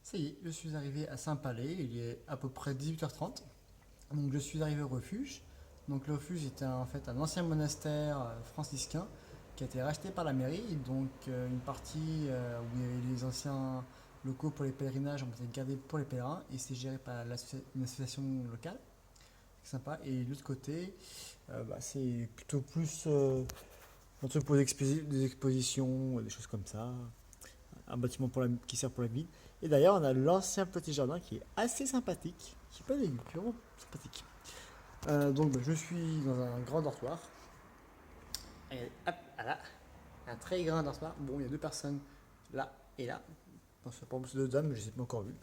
Ça y est, je suis arrivé à Saint-Palais, il est à peu près 18h30. Donc je suis arrivé au refuge. Donc le refuge était en fait un ancien monastère franciscain qui a été racheté par la mairie. Donc une partie où il y avait les anciens locaux pour les pèlerinages ont été gardés pour les pèlerins et c'est géré par une association locale. C'est sympa. Et de l'autre côté, c'est plutôt plus un truc pour des expositions, des choses comme ça. Un bâtiment qui sert pour la ville. Et d'ailleurs, on a l'ancien petit jardin qui est assez sympathique. Je sais pas, il est vraiment sympathique. Je suis dans un grand dortoir. Et hop, voilà. Un très grand dortoir. Bon, il y a deux personnes là et là. Non, c'est pas deux dames, mais je les ai pas encore vues.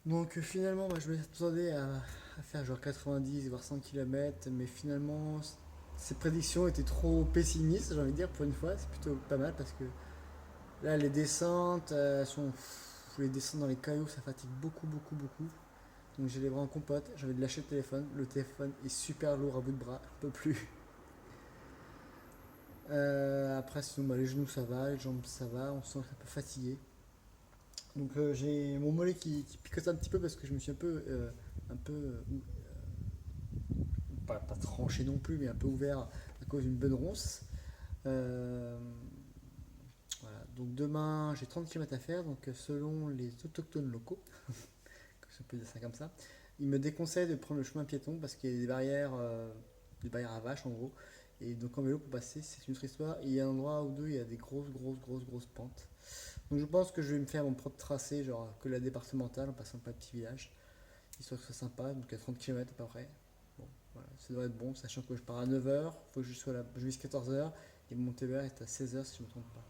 Donc finalement, je m'attendais à faire genre 90 voire 100 km, mais finalement, ces prédictions étaient trop pessimistes, j'ai envie de dire, pour une fois. C'est plutôt pas mal parce que là, les descentes les descentes dans les cailloux, ça fatigue beaucoup, beaucoup, beaucoup. Donc j'ai les bras en compote, j'ai envie de lâcher le téléphone. Le téléphone est super lourd à bout de bras, je peux plus. Après, sinon, les genoux ça va, les jambes ça va, on se sent un peu fatigué. Donc j'ai mon mollet qui picote un petit peu parce que je me suis pas tranché non plus, mais un peu ouvert à cause d'une bonne ronce. Euh, voilà. Donc demain, j'ai 30 km à faire, donc selon les autochtones locaux, si on peut dire ça comme ça, ils me déconseillent de prendre le chemin piéton parce qu'il y a des barrières à vaches en gros. Et donc en vélo pour passer, c'est une autre histoire. Et il y a un endroit ou deux, il y a des grosses pentes. Donc je pense que je vais me faire mon propre tracé, genre que la départementale en passant par le petit village, histoire que ce soit sympa, donc à 30 km à peu près. Bon, voilà, ça devrait être bon, sachant que je pars à 9h, faut que je sois là, je vise 14h, et mon TER est à 16h si je ne me trompe pas.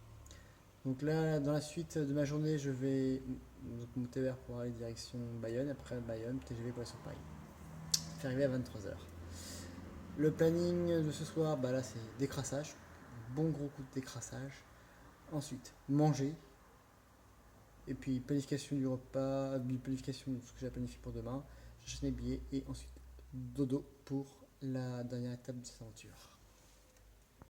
Donc là, dans la suite de ma journée, je vais donc, mon TER pour aller direction Bayonne, après Bayonne, TGV pour aller sur Paris. Je vais arriver à 23h. Le planning de ce soir, là c'est décrassage, bon gros coup de décrassage. Ensuite, manger, et puis planification du repas, planification de ce que j'ai planifié pour demain, j'achète mes billets et ensuite dodo pour la dernière étape de cette aventure.